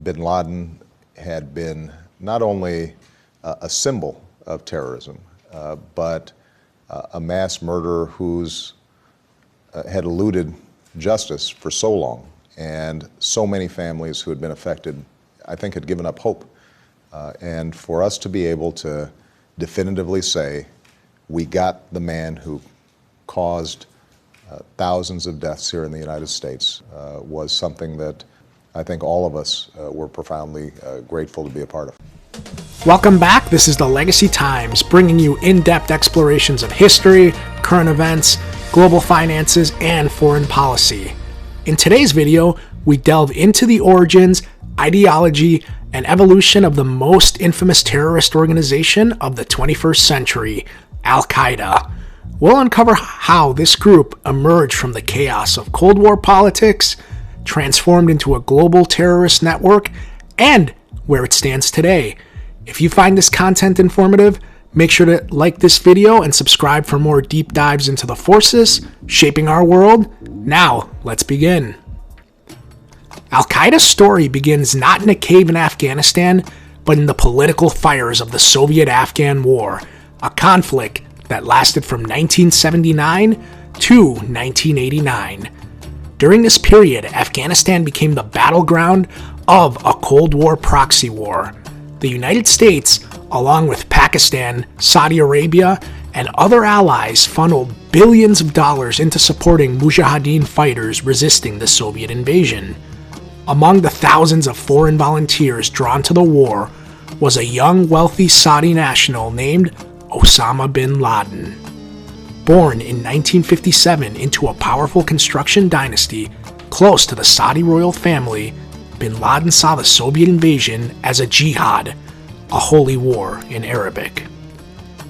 Bin Laden had been not only a symbol of terrorism, but a mass murderer who's had eluded justice for so long, and so many families who had been affected, I think, had given up hope. And for us to be able to definitively say, we got the man who caused thousands of deaths here in the United States was something that I think all of us were profoundly grateful to be a part of. Welcome back. This is the Legacy Times, bringing you in-depth explorations of history, current events, global finances, and foreign policy. In today's video, we delve into the origins, ideology, and evolution of the most infamous terrorist organization of the 21st century, Al-Qaeda. We'll uncover how this group emerged from the chaos of Cold War politics, transformed into a global terrorist network, and where it stands today. If you find this content informative, make sure to like this video and subscribe for more deep dives into the forces shaping our world. Now, let's begin. Al-Qaeda's story begins not in a cave in Afghanistan, but in the political fires of the Soviet-Afghan War, a conflict that lasted from 1979 to 1989. During this period, Afghanistan became the battleground of a Cold War proxy war. The United States, along with Pakistan, Saudi Arabia, and other allies, funneled billions of dollars into supporting Mujahideen fighters resisting the Soviet invasion. Among the thousands of foreign volunteers drawn to the war was a young, wealthy Saudi national named Osama bin Laden. Born in 1957 into a powerful construction dynasty close to the Saudi royal family, bin Laden saw the Soviet invasion as a jihad, a holy war in Arabic.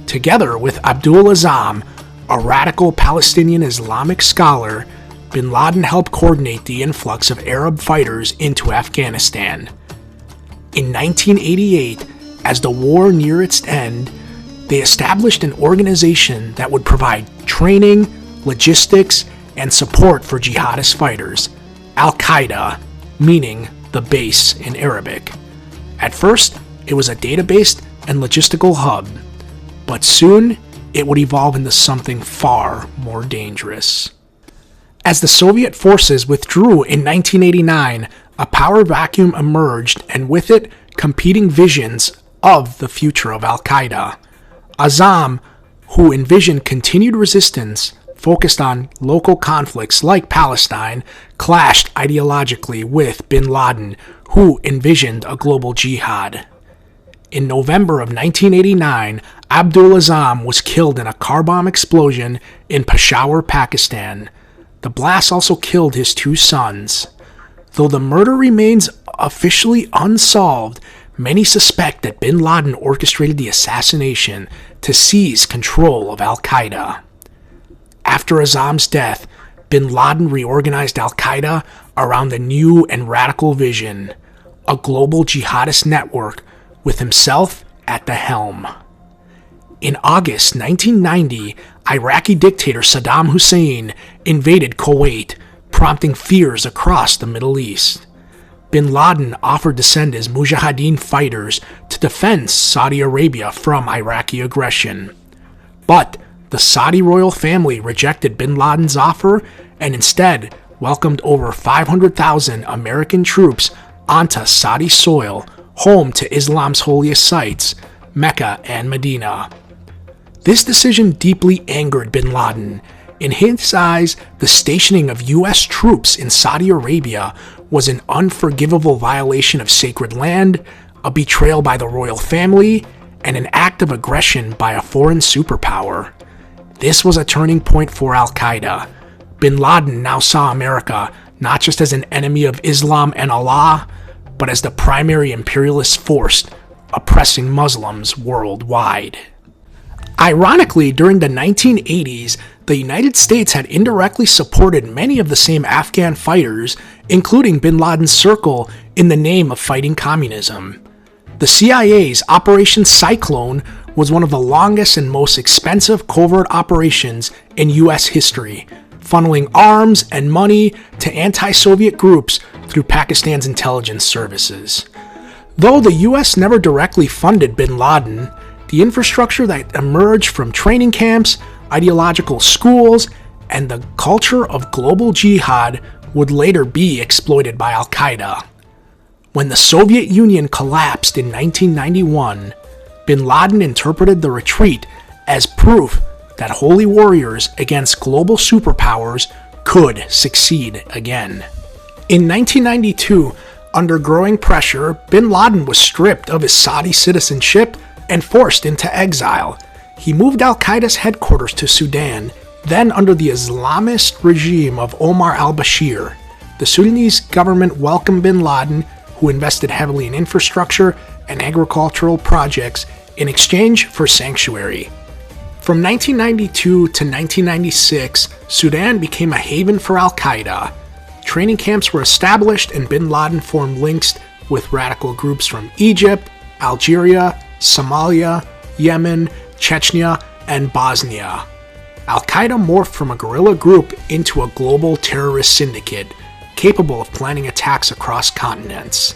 Together with Abdul Azam, a radical Palestinian Islamic scholar, bin Laden helped coordinate the influx of Arab fighters into Afghanistan. In 1988, as the war neared its end, they established an organization that would provide training, logistics, and support for jihadist fighters, Al-Qaeda, meaning the base in Arabic. At first, it was a database and logistical hub, but soon it would evolve into something far more dangerous. As the Soviet forces withdrew in 1989, a power vacuum emerged, and with it, competing visions of the future of Al-Qaeda. Azam, who envisioned continued resistance, focused on local conflicts like Palestine, clashed ideologically with bin Laden, who envisioned a global jihad. In November of 1989, Abdul Azam was killed in a car bomb explosion in Peshawar, Pakistan. The blast also killed his two sons. Though the murder remains officially unsolved, many suspect that bin Laden orchestrated the assassination to seize control of Al-Qaeda. After Azam's death, bin Laden reorganized Al-Qaeda around a new and radical vision, a global jihadist network with himself at the helm. In August 1990, Iraqi dictator Saddam Hussein invaded Kuwait, prompting fears across the Middle East. Bin Laden offered to send his Mujahideen fighters to defend Saudi Arabia from Iraqi aggression. But the Saudi royal family rejected bin Laden's offer and instead welcomed over 500,000 American troops onto Saudi soil, home to Islam's holiest sites, Mecca and Medina. This decision deeply angered bin Laden. In his eyes, the stationing of U.S. troops in Saudi Arabia was an unforgivable violation of sacred land, a betrayal by the royal family, and an act of aggression by a foreign superpower. This was a turning point for Al-Qaeda. Bin Laden now saw America not just as an enemy of Islam and Allah, but as the primary imperialist force oppressing Muslims worldwide. Ironically, during the 1980s, the United States had indirectly supported many of the same Afghan fighters, including bin Laden's circle, in the name of fighting communism. The CIA's Operation Cyclone was one of the longest and most expensive covert operations in U.S. history, funneling arms and money to anti-Soviet groups through Pakistan's intelligence services. Though the US never directly funded bin Laden, the infrastructure that emerged from training camps, ideological schools, and the culture of global jihad would later be exploited by Al-Qaeda. When the Soviet Union collapsed in 1991, bin Laden interpreted the retreat as proof that holy warriors against global superpowers could succeed again. In 1992, under growing pressure, bin Laden was stripped of his Saudi citizenship and forced into exile. He moved Al-Qaeda's headquarters to Sudan, then under the Islamist regime of Omar al-Bashir. The Sudanese government welcomed bin Laden, who invested heavily in infrastructure and agricultural projects in exchange for sanctuary. From 1992 to 1996, Sudan became a haven for Al-Qaeda. Training camps were established and bin Laden formed links with radical groups from Egypt, Algeria, Somalia, Yemen, Chechnya, and Bosnia. Al-Qaeda morphed from a guerrilla group into a global terrorist syndicate, capable of planning attacks across continents.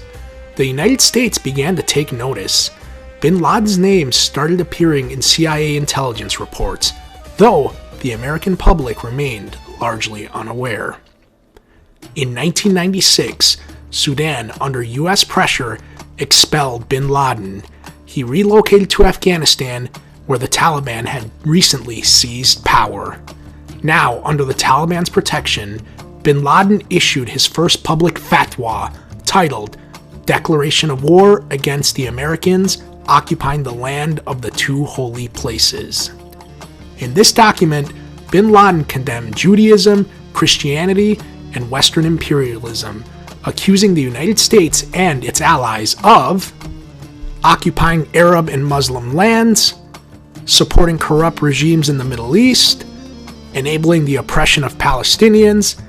The United States began to take notice. Bin Laden's name started appearing in CIA intelligence reports, though the American public remained largely unaware. In 1996, Sudan, under US pressure, expelled bin Laden. He relocated to Afghanistan, where the Taliban had recently seized power. Now, under the Taliban's protection, bin Laden issued his first public fatwa, titled Declaration of War Against the Americans Occupying the Land of the Two Holy Places. In this document, bin Laden condemned Judaism, Christianity, and Western imperialism, accusing the United States and its allies of occupying Arab and Muslim lands, supporting corrupt regimes in the Middle East, enabling the oppression of Palestinians,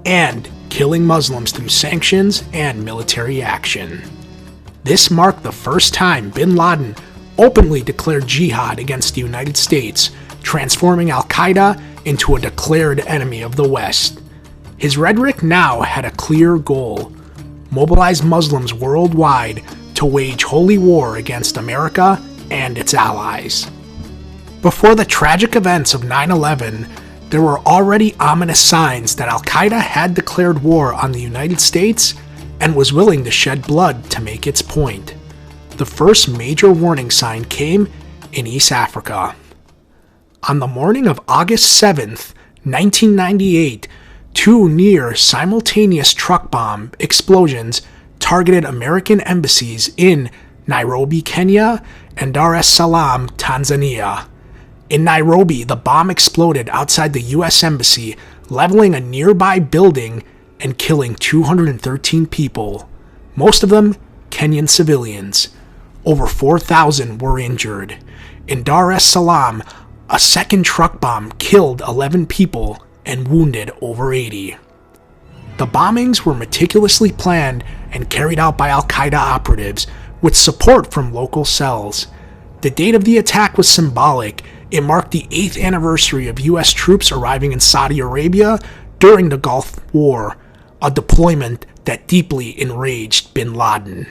and killing Muslims through sanctions and military action. This marked the first time bin Laden openly declared jihad against the United States, transforming Al-Qaeda into a declared enemy of the West. His rhetoric now had a clear goal: mobilize Muslims worldwide to wage holy war against America and its allies. Before the tragic events of 9/11, there were already ominous signs that Al-Qaeda had declared war on the United States and was willing to shed blood to make its point. The first major warning sign came in East Africa. On the morning of August 7th, 1998, two near simultaneous truck bomb explosions targeted American embassies in Nairobi, Kenya, and Dar es Salaam, Tanzania. In Nairobi, the bomb exploded outside the U.S. Embassy, leveling a nearby building and killing 213 people, most of them Kenyan civilians. Over 4,000 were injured. In Dar es Salaam, a second truck bomb killed 11 people and wounded over 80. The bombings were meticulously planned and carried out by Al-Qaeda operatives with support from local cells. The date of the attack was symbolic. It marked the 8th anniversary of U.S. troops arriving in Saudi Arabia during the Gulf War, a deployment that deeply enraged bin Laden.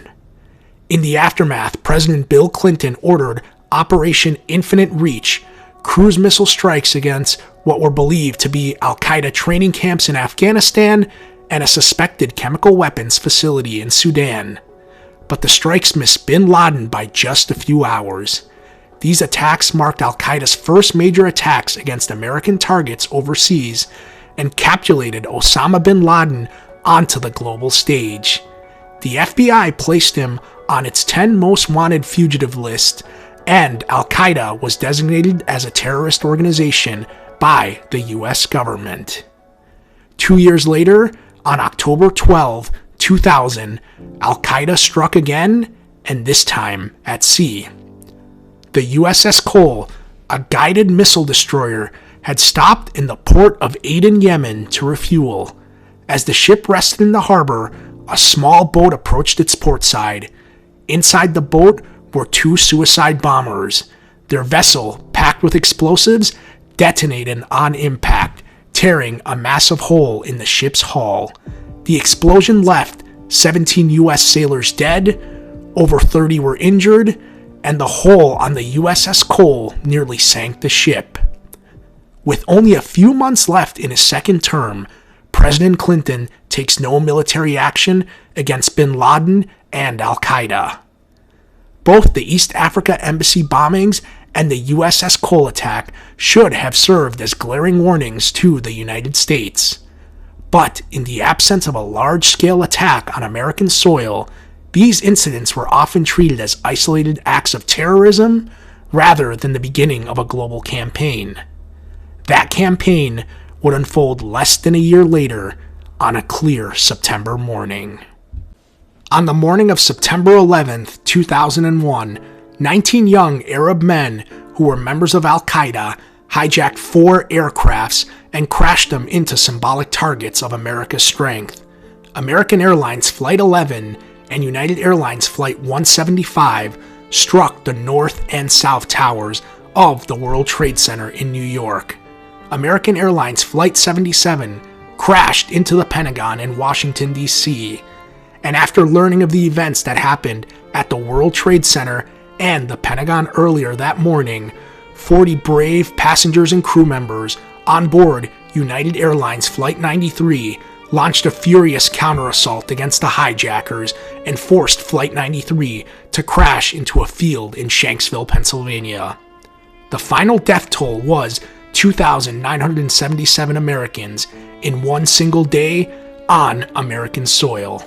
In the aftermath, President Bill Clinton ordered Operation Infinite Reach, cruise missile strikes against what were believed to be Al-Qaeda training camps in Afghanistan and a suspected chemical weapons facility in Sudan. But the strikes missed bin Laden by just a few hours. These attacks marked Al-Qaeda's first major attacks against American targets overseas and capitulated Osama bin Laden onto the global stage. The FBI placed him on its 10 most wanted fugitive list, and Al-Qaeda was designated as a terrorist organization by the US government. 2 years later, on October 12, 2000, Al-Qaeda struck again, and this time at sea. The USS Cole, a guided missile destroyer, had stopped in the port of Aden, Yemen to refuel. As the ship rested in the harbor, a small boat approached its port side. Inside the boat were two suicide bombers. Their vessel, packed with explosives, detonated on impact, tearing a massive hole in the ship's hull. The explosion left 17 U.S. sailors dead, over 30 were injured, and the hole on the USS Cole nearly sank the ship. With only a few months left in his second term, President Clinton takes no military action against bin Laden and Al-Qaeda. Both the East Africa embassy bombings and the USS Cole attack should have served as glaring warnings to the United States. But in the absence of a large-scale attack on American soil, these incidents were often treated as isolated acts of terrorism rather than the beginning of a global campaign. That campaign would unfold less than a year later on a clear September morning. On the morning of September 11, 2001, 19 young Arab men who were members of Al-Qaeda hijacked 4 aircrafts and crashed them into symbolic targets of America's strength. American Airlines Flight 11 and United Airlines Flight 175 struck the north and south towers of the World Trade Center in New York. American Airlines Flight 77 crashed into the Pentagon in Washington, D.C., and after learning of the events that happened at the World Trade Center and the Pentagon earlier that morning, 40 brave passengers and crew members on board United Airlines Flight 93 launched a furious counter-assault against the hijackers and forced Flight 93 to crash into a field in Shanksville, Pennsylvania. The final death toll was 2,977 Americans in one single day on American soil.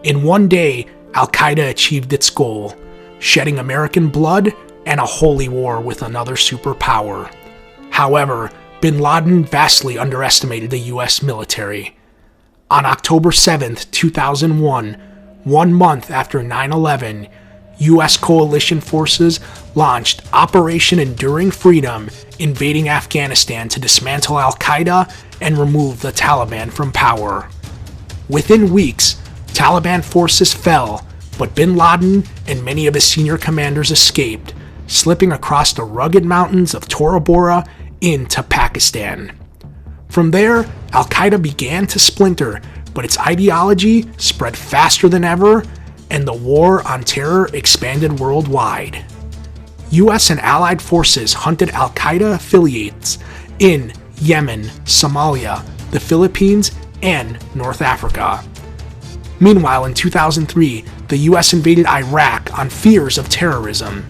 In one day, Al-Qaeda achieved its goal, shedding American blood and a holy war with another superpower. However, bin Laden vastly underestimated the U.S. military. On October 7, 2001, 1 month after 9/11, U.S. coalition forces launched Operation Enduring Freedom, invading Afghanistan to dismantle Al-Qaeda and remove the Taliban from power. Within weeks, Taliban forces fell, but bin Laden and many of his senior commanders escaped, slipping across the rugged mountains of Tora Bora into Pakistan. From there, Al-Qaeda began to splinter, but its ideology spread faster than ever, and the war on terror expanded worldwide. U.S. and allied forces hunted Al-Qaeda affiliates in Yemen, Somalia, the Philippines, and North Africa. Meanwhile, in 2003, the U.S. invaded Iraq on fears of terrorism.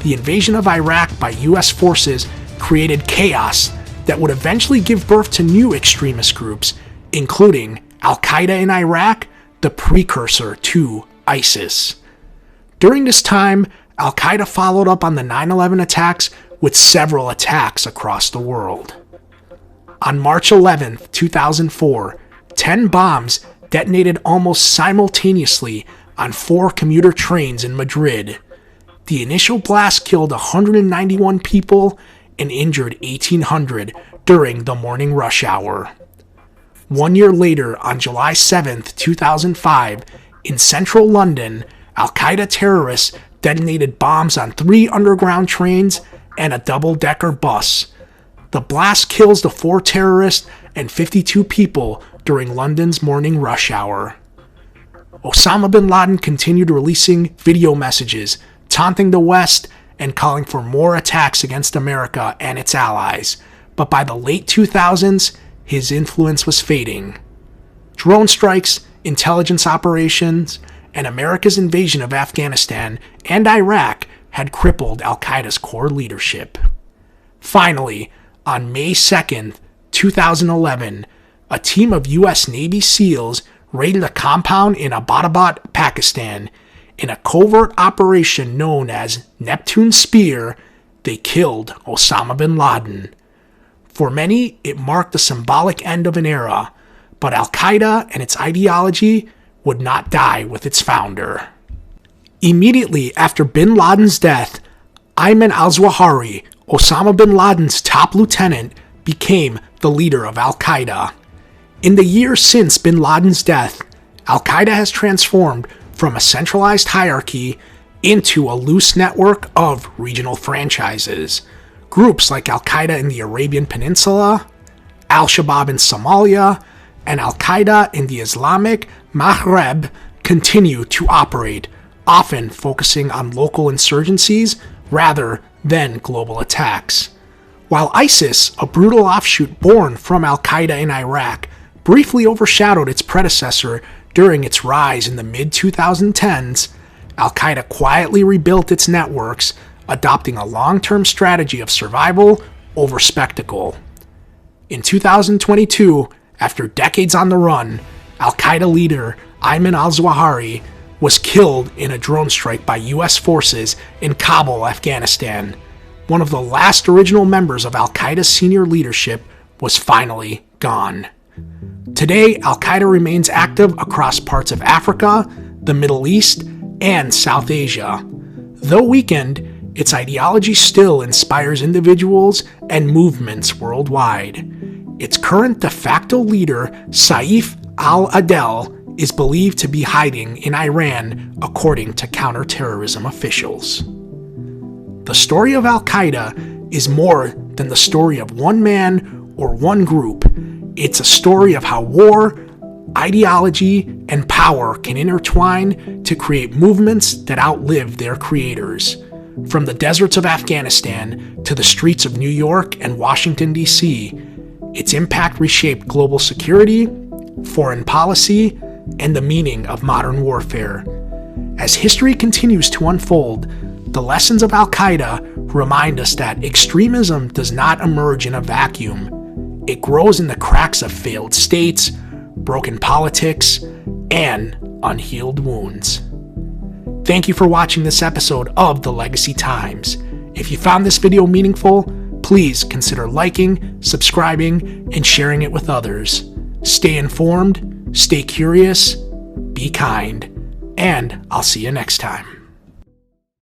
The invasion of Iraq by U.S. forces created chaos that would eventually give birth to new extremist groups, including Al-Qaeda in Iraq, the precursor to ISIS. During this time, Al-Qaeda followed up on the 9/11 attacks with several attacks across the world. On March 11, 2004, 10 bombs detonated almost simultaneously on 4 commuter trains in Madrid. The initial blast killed 191 people and injured 1,800 during the morning rush hour. 1 year later, on July 7, 2005, in central London, Al-Qaeda terrorists detonated bombs on 3 underground trains and a double-decker bus. The blast kills the 4 terrorists and 52 people during London's morning rush hour. Osama bin Laden continued releasing video messages, taunting the West and calling for more attacks against America and its allies, but by the late 2000s, his influence was fading. Drone strikes, intelligence operations, and America's invasion of Afghanistan and Iraq had crippled Al-Qaeda's core leadership. Finally, on May 2, 2011, a team of U.S. Navy SEALs raided a compound in Abbottabad, Pakistan. In a covert operation known as Neptune Spear, they killed Osama bin Laden. For many, it marked the symbolic end of an era, but Al-Qaeda and its ideology would not die with its founder. Immediately after bin Laden's death, Ayman al-Zawahiri, Osama bin Laden's top lieutenant, became the leader of Al-Qaeda. In the years since bin Laden's death, Al-Qaeda has transformed from a centralized hierarchy into a loose network of regional franchises. Groups like Al-Qaeda in the Arabian Peninsula, Al-Shabaab in Somalia, and Al-Qaeda in the Islamic Maghreb continue to operate, often focusing on local insurgencies rather than global attacks. While ISIS, a brutal offshoot born from Al-Qaeda in Iraq, briefly overshadowed its predecessor during its rise in the mid-2010s, Al-Qaeda quietly rebuilt its networks, adopting a long-term strategy of survival over spectacle. In 2022, after decades on the run, Al-Qaeda leader Ayman al-Zawahiri was killed in a drone strike by U.S. forces in Kabul, Afghanistan. One of the last original members of Al-Qaeda's senior leadership was finally gone. Today, Al-Qaeda remains active across parts of Africa, the Middle East, and South Asia. Though weakened, its ideology still inspires individuals and movements worldwide. Its current de facto leader, Saif al-Adel, is believed to be hiding in Iran, according to counterterrorism officials. The story of Al-Qaeda is more than the story of one man or one group. It's a story of how war, ideology, and power can intertwine to create movements that outlive their creators. From the deserts of Afghanistan to the streets of New York and Washington, D.C., its impact reshaped global security, foreign policy, and the meaning of modern warfare. As history continues to unfold, the lessons of Al-Qaeda remind us that extremism does not emerge in a vacuum. It grows in the cracks of failed states, broken politics, and unhealed wounds. Thank you for watching this episode of The Legacy Times. If you found this video meaningful, please consider liking, subscribing, and sharing it with others. Stay informed, stay curious, be kind, and I'll see you next time.